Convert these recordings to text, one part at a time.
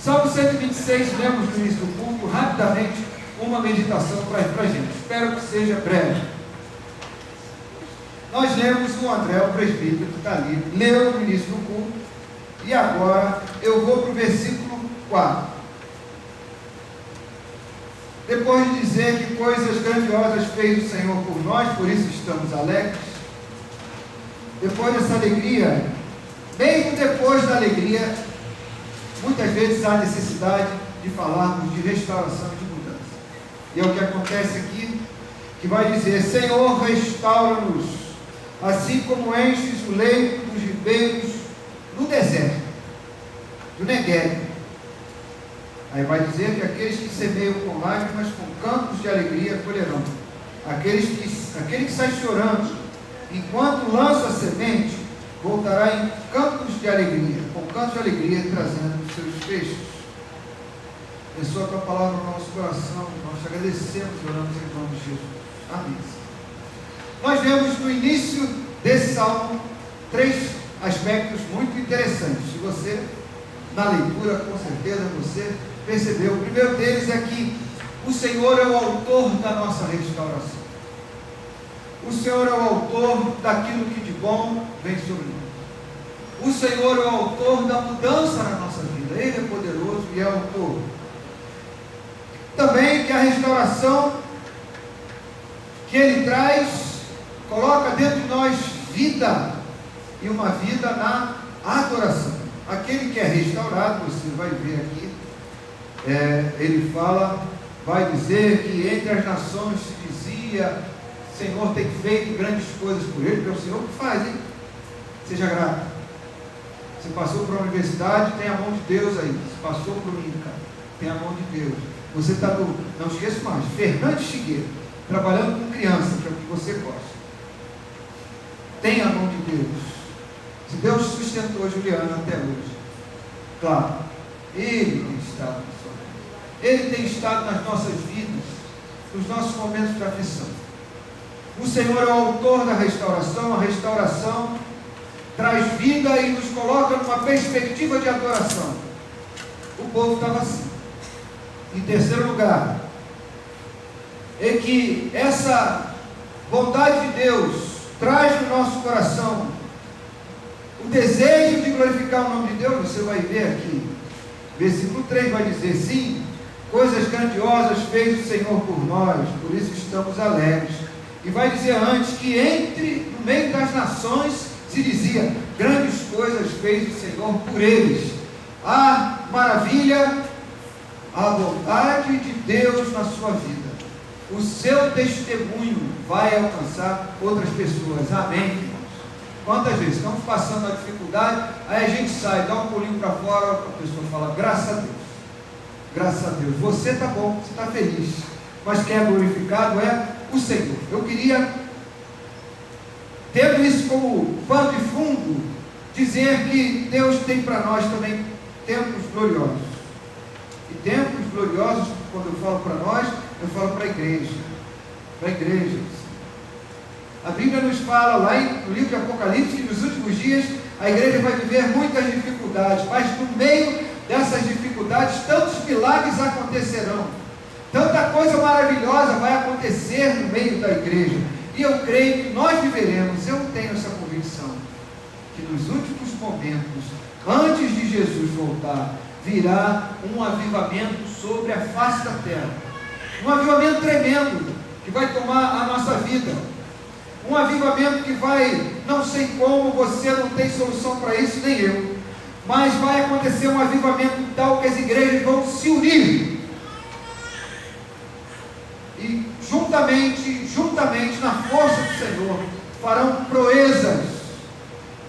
Salmo 126, lemos no início do culto, rapidamente, uma meditação para a gente. Espero que seja breve. Nós lemos o André, o presbítero, que está ali, leu no início do culto, e agora eu vou para o versículo 4. Depois de dizer que coisas grandiosas fez o Senhor por nós, por isso estamos alegres. Depois dessa alegria, mesmo depois da alegria, muitas vezes há necessidade de falarmos de restauração e de mudança. E é o que acontece aqui, que vai dizer: Senhor, restaura-nos, assim como enches o leito dos ribeiros no deserto, do Negueb. Aí vai dizer que aqueles que semeiam com lágrimas, com cantos de alegria colherão. Aquele que sai chorando, enquanto lança a semente, voltará em cantos de alegria, com cantos de alegria, trazendo os seus feixes. Abençoa a tua palavra no nosso coração, nós te agradecemos e oramos em nome de Jesus. Amém. Nós vemos no início desse salmo 3 aspectos muito interessantes. Se você, na leitura, com certeza você percebeu. O primeiro deles é que o Senhor é o autor da nossa restauração. O Senhor é o autor daquilo que de bom vem sobre nós. O Senhor é o autor da mudança na nossa vida. Ele é poderoso e é autor. Também que a restauração que Ele traz, coloca dentro de nós vida, e uma vida na adoração. Aquele que é restaurado, você vai ver aqui, ele fala, vai dizer que entre as nações se dizia: Senhor tem feito grandes coisas por ele, porque é o Senhor que faz, hein? Seja grato. Você passou por uma universidade, tem a mão de Deus aí. Você passou por um INCA, tem a mão de Deus. Você está no, não esqueça mais, Fernandes Figueiredo, trabalhando com criança, que é o que você gosta. Tem a mão de Deus. Se Deus sustentou a Juliana até hoje, claro, Ele tem estado na sua vida. Ele tem estado nas nossas vidas, nos nossos momentos de aflição. O Senhor é o autor da restauração. A restauração traz vida e nos coloca numa perspectiva de adoração. O povo estava assim. Em terceiro lugar, é que essa bondade de Deus traz no nosso coração o desejo de glorificar o nome de Deus. Você vai ver aqui, versículo 3 vai dizer: sim, coisas grandiosas fez o Senhor por nós, por isso estamos alegres. E vai dizer antes que no meio das nações se dizia: grandes coisas fez o Senhor por eles. A maravilha, a bondade de Deus na sua vida. O seu testemunho vai alcançar outras pessoas. Amém, irmãos? Quantas vezes estamos passando a dificuldade, aí a gente sai, dá um pulinho para fora, a pessoa fala: graças a Deus. Graças a Deus. Você está bom, você está feliz. Mas quem é glorificado é o Senhor. Eu queria, tendo isso como pano de fundo, dizer que Deus tem para nós também tempos gloriosos. E tempos gloriosos, quando eu falo para nós, eu falo para a igreja. Para a igreja. A Bíblia nos fala lá no livro de Apocalipse que nos últimos dias a igreja vai viver muitas dificuldades, mas no meio dessas dificuldades tantos milagres acontecerão. Tanta coisa maravilhosa vai acontecer no meio da igreja. E eu creio que nós viveremos, eu tenho essa convicção, que nos últimos momentos, antes de Jesus voltar, virá um avivamento sobre a face da terra. Um avivamento tremendo, que vai tomar a nossa vida. Um avivamento que vai, não sei como, você não tem solução para isso, nem eu. Mas vai acontecer um avivamento tal que as igrejas vão se unir. E juntamente na força do Senhor, farão proezas.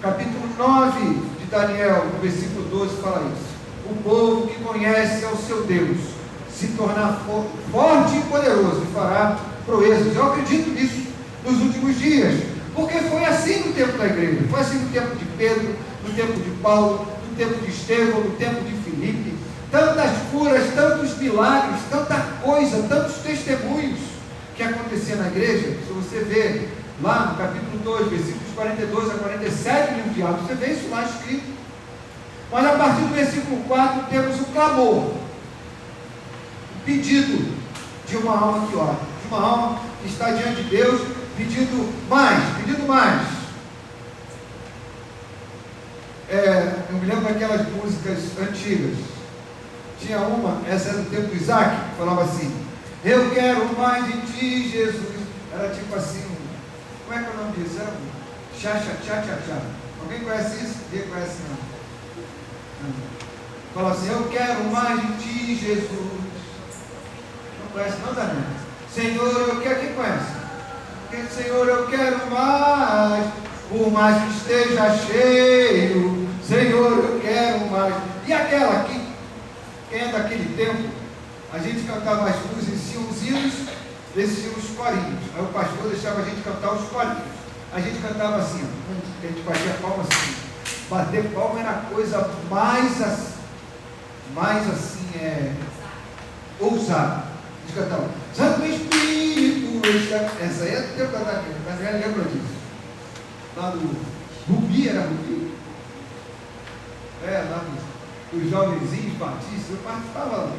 Capítulo 9 de Daniel, no versículo 12, fala isso. O povo que conhece ao seu Deus se tornar forte e poderoso e fará proezas. Eu acredito nisso nos últimos dias, porque foi assim no tempo da igreja, foi assim no tempo de Pedro, no tempo de Paulo, no tempo de Estevão, no tempo de Filipe. Tantas curas, tantos milagres, tanta coisa, tantos testemunhos que acontecia na igreja. Se você ver lá no capítulo 2, versículos 42 a 47 do livro de Atos, você vê isso lá escrito. Mas a partir do versículo 4 temos o clamor, o pedido de uma alma que ora, de uma alma que está diante de Deus, pedindo mais, pedindo mais. Eu me lembro daquelas músicas antigas. Tinha uma, essa era do tempo do Isaac, que falava assim: eu quero mais de ti, Jesus. Era tipo assim, como é que é o nome disso? Era tchá. Alguém conhece isso? Ninguém conhece não. Fala assim: eu quero mais de ti, Jesus. Não conhece não, Daniel? Senhor, eu quero. Quem conhece? Senhor, eu quero mais, por mais que esteja cheio. Senhor, eu quero mais. E aquela que, quem é daquele tempo, a gente cantava as músicas, tinha os hinos, esses tinham os corinhos. Aí o pastor deixava a gente cantar os corinhos. A gente cantava assim, ó, a gente batia palma assim. Bater palma era a coisa mais assim, ousada. A gente cantava: Santo Espírito, essa aí é do tempo da Daniela, mas Daniela lembra disso. Lá do Rubi, era Rubi? Lá dos jovenzinhos batistas, eu participava lá.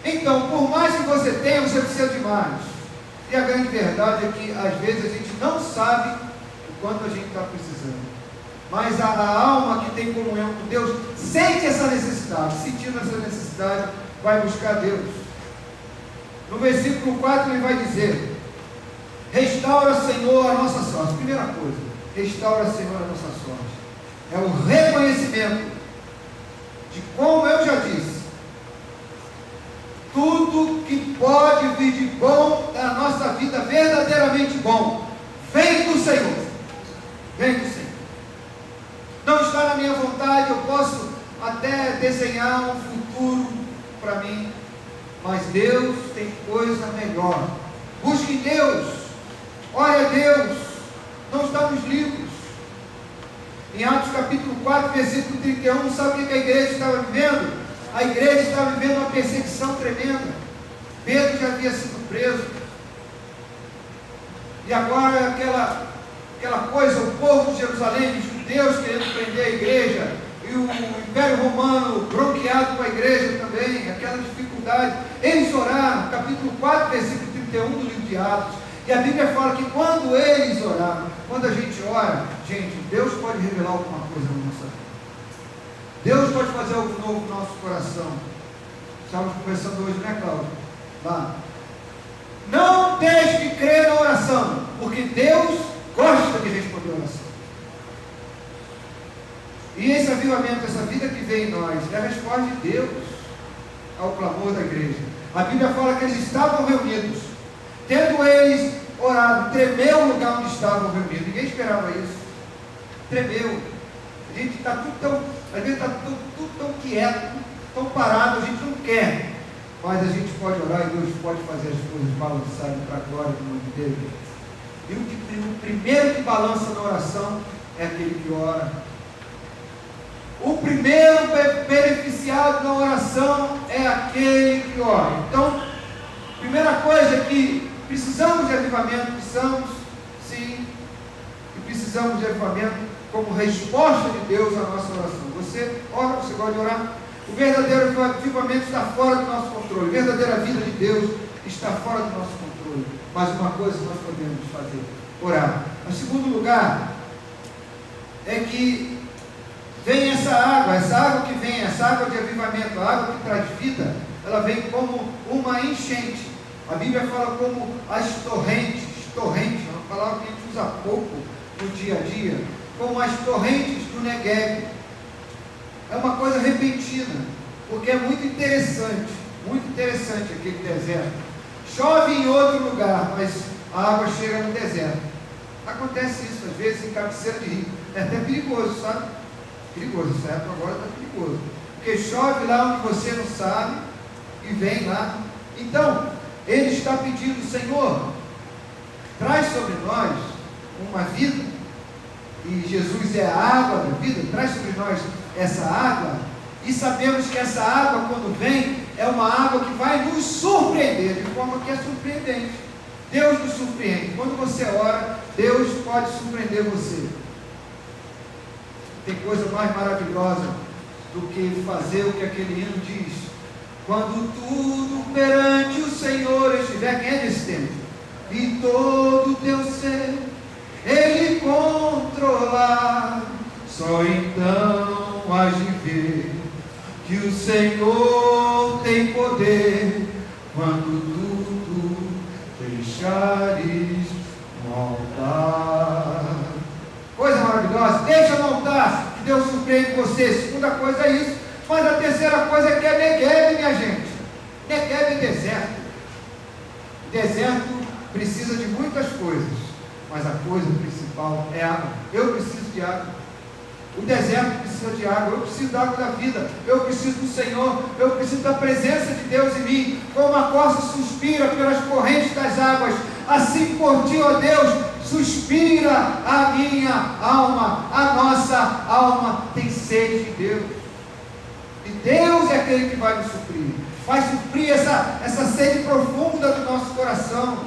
Então, por mais que você tenha, você precisa de mais. E a grande verdade é que às vezes a gente não sabe o quanto a gente está precisando. Mas a alma que tem comunhão com Deus sente essa necessidade. Sentindo essa necessidade, vai buscar Deus. No versículo 4 ele vai dizer: restaura, Senhor, a nossa sorte. Primeira coisa, restaura, Senhor, a nossa sorte. É o reconhecimento de, como eu já disse, tudo que pode vir de bom na nossa vida, verdadeiramente bom, vem do Senhor. Vem do Senhor. Não está na minha vontade, eu posso até desenhar um futuro para mim, mas Deus tem coisa melhor. Busque Deus, ore a Deus, não está nos livros. Em Atos capítulo 4, versículo 31, sabe o que a igreja estava vivendo? A igreja estava vivendo uma perseguição tremenda. Pedro já havia sido preso, e agora aquela coisa, o povo de Jerusalém, os judeus querendo prender a igreja, e o Império Romano bronqueado com a igreja também, aquela dificuldade. Eles oraram, capítulo 4, versículo 31 do livro de Atos, e a Bíblia fala que quando eles oraram, quando a gente ora, gente, Deus pode revelar alguma coisa na nossa vida. Deus pode fazer algo novo no nosso coração. Estávamos conversando hoje, né, Cláudio? Lá. Não deixe de crer na oração, porque Deus gosta de responder a oração. E esse avivamento, essa vida que vem em nós, é a resposta de Deus ao clamor da igreja. A Bíblia fala que eles estavam reunidos. Tendo eles orado, tremeu o lugar onde estavam reunidos. Ninguém esperava isso. Tremeu. A gente está tudo tão, às vezes está tudo tão quieto, tão parado, a gente não quer. Mas a gente pode orar e Deus pode fazer as coisas balançarem para a glória do nome dele. E o primeiro que balança na oração é aquele que ora. O primeiro beneficiado na oração é aquele que ora. Então, primeira coisa é que precisamos de avivamento, precisamos, sim, e precisamos de avivamento como resposta de Deus à nossa oração. Você ora, você gosta de orar? O verdadeiro avivamento está fora do nosso controle. A verdadeira vida de Deus está fora do nosso controle. Mas uma coisa nós podemos fazer: orar. Em segundo lugar, é que vem essa água que vem, essa água de avivamento, a água que traz vida, ela vem como uma enchente. A Bíblia fala como as torrentes, é uma palavra que a gente usa pouco no dia a dia, como as torrentes do Negueb. É uma coisa repentina, porque é muito interessante aquele deserto. Chove em outro lugar, mas a água chega no deserto. Acontece isso às vezes em cabeceira de rio. É até perigoso, sabe? Perigoso, essa época agora está perigoso, porque chove lá onde você não sabe e vem lá. Então, ele está pedindo: Senhor, traz sobre nós uma vida, e Jesus é a água da vida, traz sobre nós essa água, e sabemos que essa água, quando vem, é uma água que vai nos surpreender, de forma que é surpreendente. Deus nos surpreende. Quando você ora, Deus pode surpreender você. Tem coisa mais maravilhosa do que fazer o que aquele hino diz. Quando tudo perante o Senhor estiver, quem é desse tempo? E todo o teu ser Ele controlar, só então hás de ver que o Senhor tem poder, quando tudo deixares no altar. Coisa maravilhosa, deixa no altar, que Deus surpreende você. Segunda coisa é isso, mas a terceira coisa é que é Negueb, minha gente. Negueb é deserto. Deserto precisa de muitas coisas, mas a coisa principal é água. Eu preciso de água. O deserto precisa de água. Eu preciso da água da vida. Eu preciso do Senhor. Eu preciso da presença de Deus em mim. Como a corça suspira pelas correntes das águas, assim por ti, ó Deus, suspira a minha alma. A nossa alma tem sede de Deus. E Deus é aquele que vai nos suprir. Vai suprir essa sede profunda do nosso coração.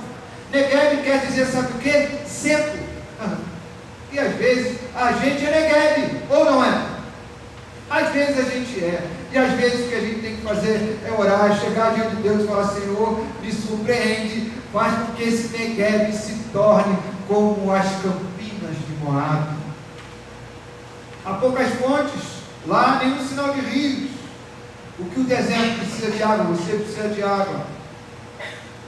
Negueb quer dizer, sabe o que? Seco. E às vezes a gente é Negueb, ou não é? Às vezes a gente é. E às vezes o que a gente tem que fazer é orar, chegar diante de Deus e falar: Senhor, me surpreende, faz com que esse Negueb se torne como as campinas de Moabe. Há poucas fontes, lá nenhum sinal de rios. O que o deserto precisa de água, você precisa de água.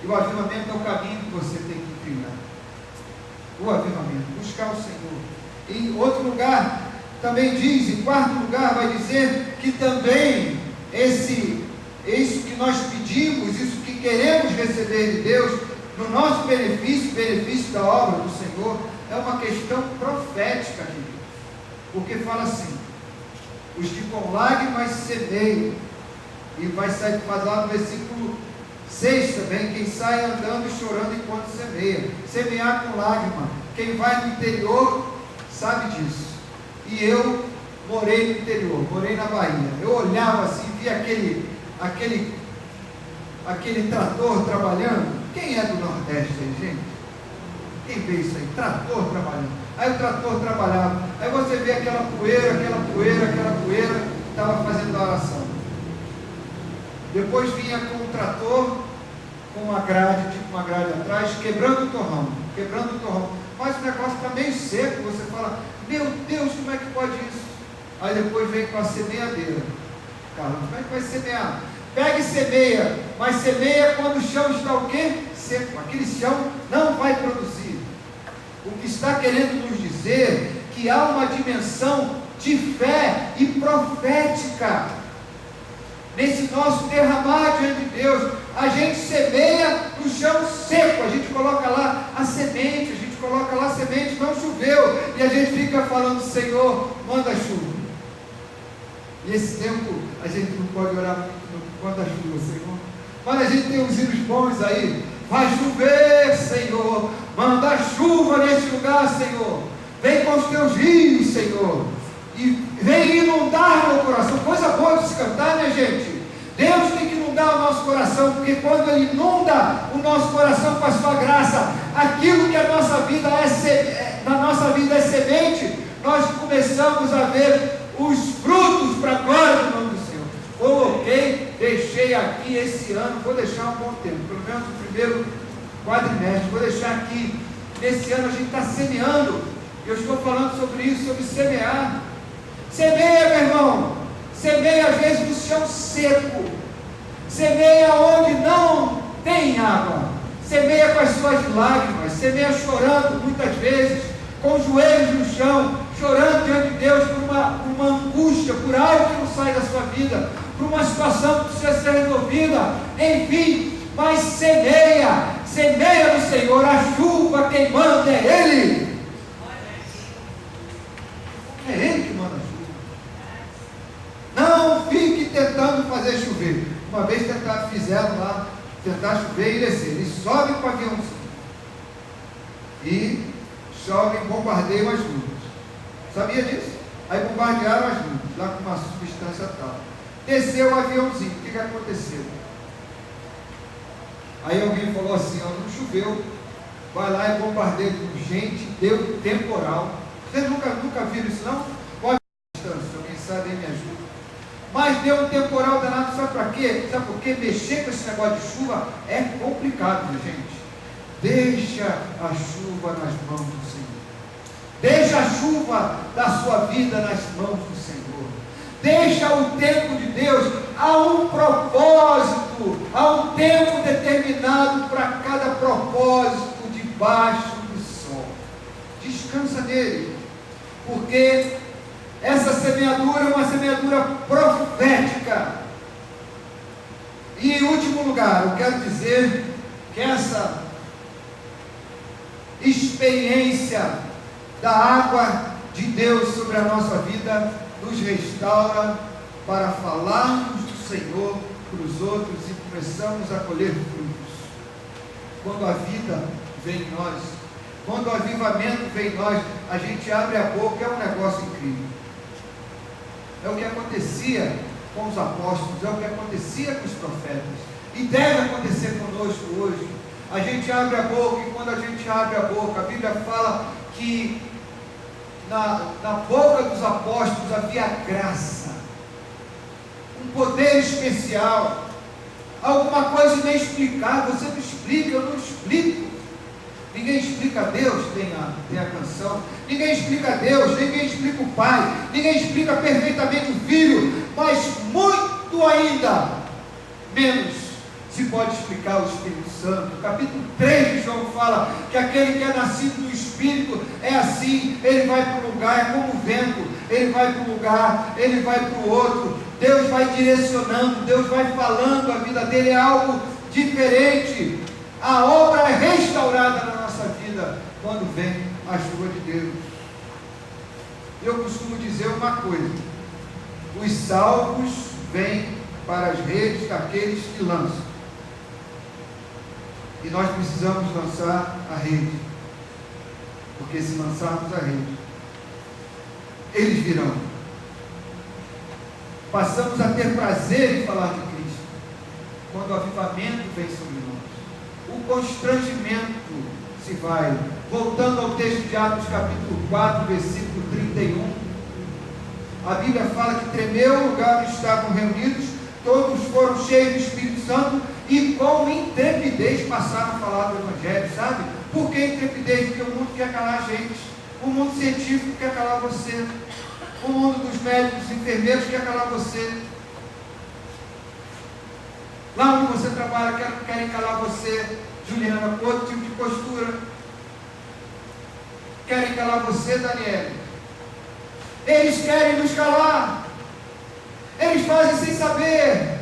E o avivamento é o caminho que você tem que trilhar. O avivamento, buscar o Senhor. Em outro lugar, também diz, em quarto lugar, vai dizer que também isso que nós pedimos, isso que queremos receber de Deus, no nosso benefício da obra do Senhor, é uma questão profética aqui. Porque fala assim: os que com lágrimas semeiam, e vai sair lá no versículo 6 também, quem sai andando e chorando enquanto semeia. Semear com lágrima. Quem vai no interior sabe disso. E eu morei no interior, morei na Bahia. Eu olhava assim, via aquele trator trabalhando. Quem é do Nordeste aí, gente? Quem vê isso aí? Trator trabalhando. Aí o trator trabalhava. Aí você vê aquela poeira, estava fazendo a oração. Depois vinha com o trator, com uma grade, tipo uma grade atrás, quebrando o torrão. Mas o negócio está meio seco, você fala: meu Deus, como é que pode isso? Aí depois vem com a semeadeira. Caramba, como é que vai semear? Pega e semeia, mas semeia quando o chão está o quê? Seco. Aquele chão não vai produzir. O que está querendo nos dizer que há uma dimensão de fé e profética nesse nosso derramar diante de Deus. A gente semeia no chão seco, a gente coloca lá a semente, não choveu, e a gente fica falando: Senhor, manda chuva. E esse tempo a gente não pode orar muito, manda chuva, Senhor. Mas a gente tem uns hinos bons aí: vai chover, Senhor, manda chuva neste lugar, Senhor, vem com os teus rios, Senhor, e vem inundar meu coração. Coisa boa de se cantar, minha gente. Deus tem que inundar o nosso coração, porque quando Ele inunda o nosso coração com a sua graça, aquilo que a nossa vida na nossa vida é semente, nós começamos a ver os frutos para a glória do nome do Senhor. Deixei aqui esse ano, vou deixar um bom tempo, pelo menos o primeiro quadrimestre, vou deixar aqui. Nesse ano a gente está semeando. Eu estou falando sobre isso, sobre semear. Semeia, meu irmão. Semeia às vezes no chão seco. Semeia onde não tem água. Semeia com as suas lágrimas. Semeia chorando muitas vezes, com os joelhos no chão, chorando diante de Deus por uma angústia, por algo que não sai da sua vida, por uma situação que precisa ser resolvida. Enfim, mas semeia no Senhor. A chuva quem manda é Ele. É Ele que manda a chuva. Não fique tentando fazer chover. Uma vez fizeram lá, tentar chover e descer. Eles sobem com o aviãozinho e chovem, bombardeiam as nuvens. Sabia disso? Aí bombardearam as nuvens, lá com uma substância tal. Desceu o aviãozinho. O que aconteceu? Aí alguém falou assim: ó, não choveu, vai lá e bombardeia tudo. Gente, deu temporal. Vocês nunca viram isso, não? Qual a distância? Alguém sabe aí, me ajuda. deu um temporal danado, sabe para quê? Sabe por quê? Mexer com esse negócio de chuva é complicado, minha gente. Deixa a chuva nas mãos do Senhor. Deixa a chuva da sua vida nas mãos do Senhor. Deixa o tempo de Deus. Há um propósito, há um tempo determinado para cada propósito debaixo do sol. Descansa nele, porque essa semeadura é uma semeadura profética. E em último lugar, eu quero dizer que essa experiência da água de Deus sobre a nossa vida nos restaura para falarmos do Senhor para os outros e começamos a colher frutos. Quando a vida vem em nós, quando o avivamento vem em nós, a gente abre a boca, é um negócio incrível. É o que acontecia com os apóstolos, é o que acontecia com os profetas, e deve acontecer conosco hoje. A gente abre a boca, e quando a gente abre a boca, a Bíblia fala que na boca dos apóstolos havia graça, um poder especial, alguma coisa inexplicável. Você me explica, eu não explico. Ninguém explica Deus, tem a canção. Ninguém explica Deus, ninguém explica o Pai, ninguém explica perfeitamente o Filho, mas muito ainda menos se pode explicar o Espírito Santo. O capítulo 3 de João fala que aquele que é nascido do Espírito é assim, ele vai para um lugar, é como o vento, ele vai para um lugar, ele vai para o outro, Deus vai direcionando, Deus vai falando, a vida dele é algo diferente. A obra é restaurada na nossa vida quando vem a chuva de Deus. Eu costumo dizer uma coisa: os salvos vêm para as redes daqueles que lançam. E nós precisamos lançar a rede, porque se lançarmos a rede, eles virão. Passamos a ter prazer em falar de Cristo quando o avivamento vem sobre nós. O constrangimento se vai. Voltando ao texto de Atos capítulo 4, versículo 31, a Bíblia fala que tremeu o lugar onde estavam reunidos, todos foram cheios do Espírito Santo e com intrepidez passaram a falar do Evangelho. Sabe? Por que intrepidez? Porque o mundo quer calar a gente, o mundo científico quer calar você, o mundo dos médicos, enfermeiros quer calar você, lá onde você trabalha querem calar você, Juliana, com outro tipo de postura, querem calar você, Daniela. Eles querem nos calar, eles fazem sem saber,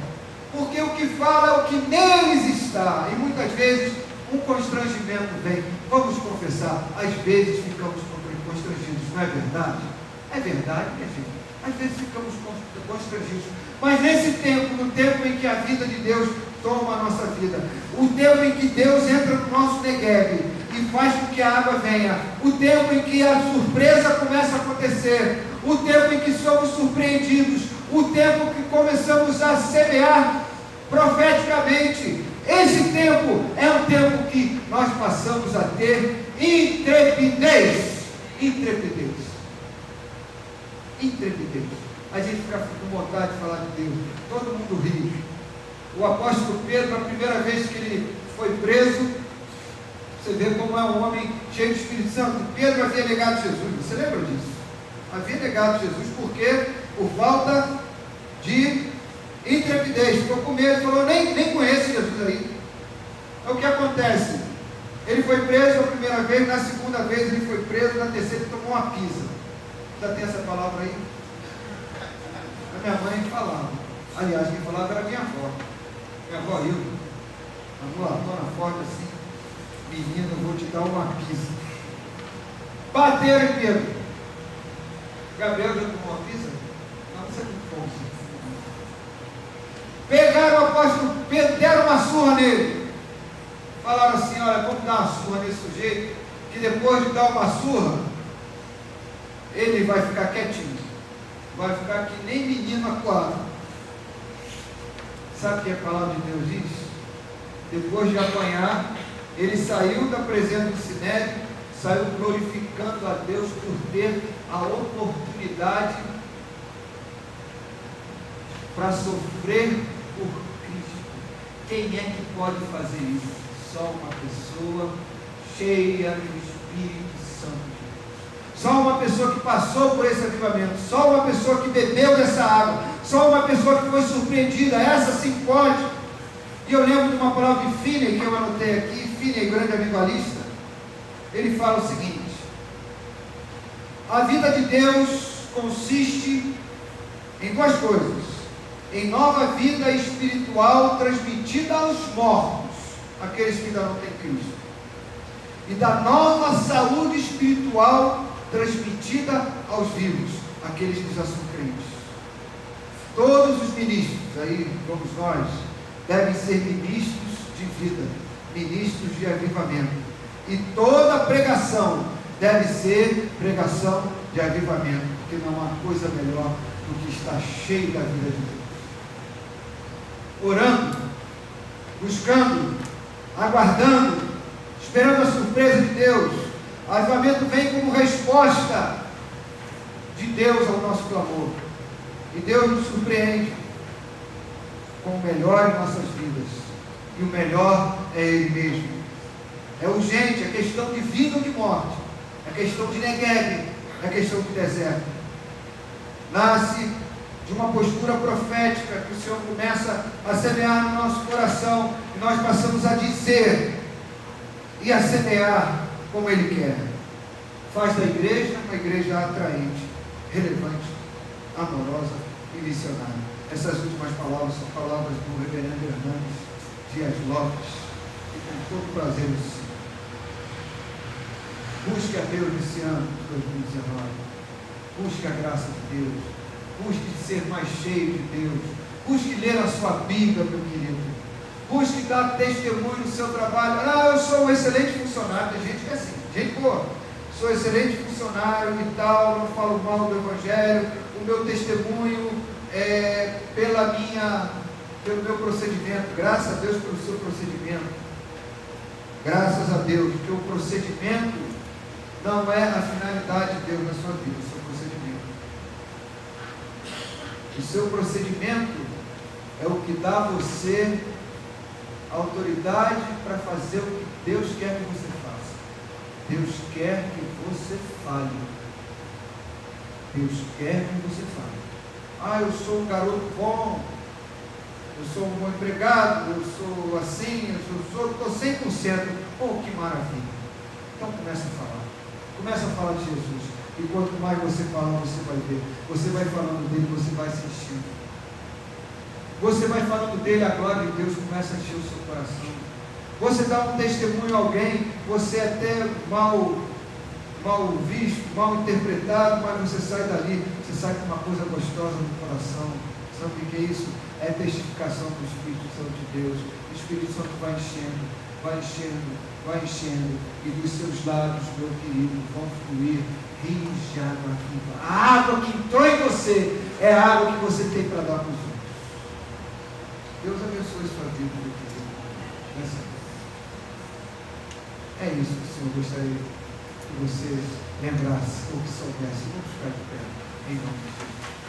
porque o que fala é o que neles está, e muitas vezes um constrangimento vem. Vamos confessar, às vezes ficamos constrangidos, não é verdade? É verdade, minha gente, às vezes ficamos constrangidos, mas nesse tempo, no tempo em que a vida de Deus toma a nossa vida, o tempo em que Deus entra no nosso Negueb e faz com que a água venha, o tempo em que a surpresa começa a acontecer, o tempo em que somos surpreendidos, o tempo que começamos a semear profeticamente, esse tempo é um tempo que nós passamos a ter intrepidez. A gente fica com vontade de falar de Deus, todo mundo ri. O apóstolo Pedro, a primeira vez que ele foi preso, você vê como é um homem cheio de Espírito Santo. Pedro havia negado Jesus, você lembra disso? Havia negado Jesus porque por falta de intrepidez, ficou com medo, falou, nem conheço Jesus aí. Então o que acontece? Ele foi preso a primeira vez, na segunda vez ele foi preso, na terceira ele tomou uma pisa. Já tem essa palavra aí? A minha mãe falava, aliás, quem falava era minha avó Hilda, uma mulatona forte assim, menina, eu vou te dar uma pisa. Bateram em Pedro. Gabriel já tomou uma pisa? Não, você não tomou. Pegaram o apóstolo Pedro, deram uma surra nele. Falaram assim, olha, vamos dar uma surra nesse sujeito, que depois de dar uma surra, ele vai ficar quietinho, vai ficar que nem menino acuado. Sabe o que a palavra de Deus diz? Depois de apanhar, ele saiu da presença do Sinédrio, saiu glorificando a Deus por ter a oportunidade para sofrer por Cristo. Quem é que pode fazer isso? Só uma pessoa cheia do Espírito Santo de Deus. Só uma pessoa que passou por esse avivamento. Só uma pessoa que bebeu dessa água. Só uma pessoa que foi surpreendida. Essa sim pode. E eu lembro de uma palavra de Finney que eu anotei aqui. Finney, grande avivalista. Ele fala o seguinte: a vida de Deus consiste em duas coisas: em nova vida espiritual transmitida aos mortos, aqueles que ainda não têm Cristo, e da nova saúde espiritual transmitida aos vivos, aqueles que já são crentes. Todos os ministros, aí vamos nós, devem ser ministros de vida, ministros de avivamento, e toda pregação deve ser pregação de avivamento, porque não há coisa melhor do que estar cheio da vida de Deus. Orando, buscando, aguardando, esperando a surpresa de Deus. O avivamento vem como resposta de Deus ao nosso clamor. E Deus nos surpreende com o melhor em nossas vidas. E o melhor é Ele mesmo. É urgente, é questão de vida ou de morte. É questão de Negueb, é questão de deserto. Nasce de uma postura profética que o Senhor começa a semear no nosso coração, e nós passamos a dizer e a semear como Ele quer. Faz da igreja uma igreja atraente, relevante, amorosa e missionária. Essas últimas palavras são palavras do reverendo Hernandes Dias Lopes, e com todo prazer eu cito. Busque a Deus nesse ano de 2019. Busque a graça de Deus. Busque ser mais cheio de Deus. Busque ler a sua Bíblia, meu querido. Busque dar testemunho no seu trabalho. Eu sou um excelente funcionário. Tem gente que é assim, gente boa. Sou excelente funcionário e tal, não falo mal do Evangelho. O meu testemunho é pelo meu procedimento. Graças a Deus pelo seu procedimento. Graças a Deus, porque o procedimento não é a finalidade de Deus na sua vida, o seu procedimento. O seu procedimento é o que dá a você autoridade para fazer o que Deus quer que você faça. Deus quer que você fale. Deus quer que você fale. Eu sou um garoto bom, eu sou um bom empregado, eu sou assim, estou 100%. Que maravilha. Então começa a falar. Começa a falar de Jesus. E quanto mais você fala, você vai ver. Você vai falando dele, você vai se enchendo. Você vai falando dele, a glória de Deus começa a encher o seu coração. Você dá um testemunho a alguém, você é até mal visto, mal interpretado, mas você sai dali, você sai com uma coisa gostosa no coração. Sabe o que é isso? É testificação do Espírito Santo de Deus. O Espírito Santo vai enchendo, vai enchendo, vai enchendo, e dos seus lábios, meu querido, vão fluir rios de água viva. A água que entrou em você é a água que você tem para dar para os outros. Deus abençoe sua vida, meu querido. É isso que o Senhor gostaria que você lembrasse ou que soubesse. Vamos ficar de pé, em nome de Jesus.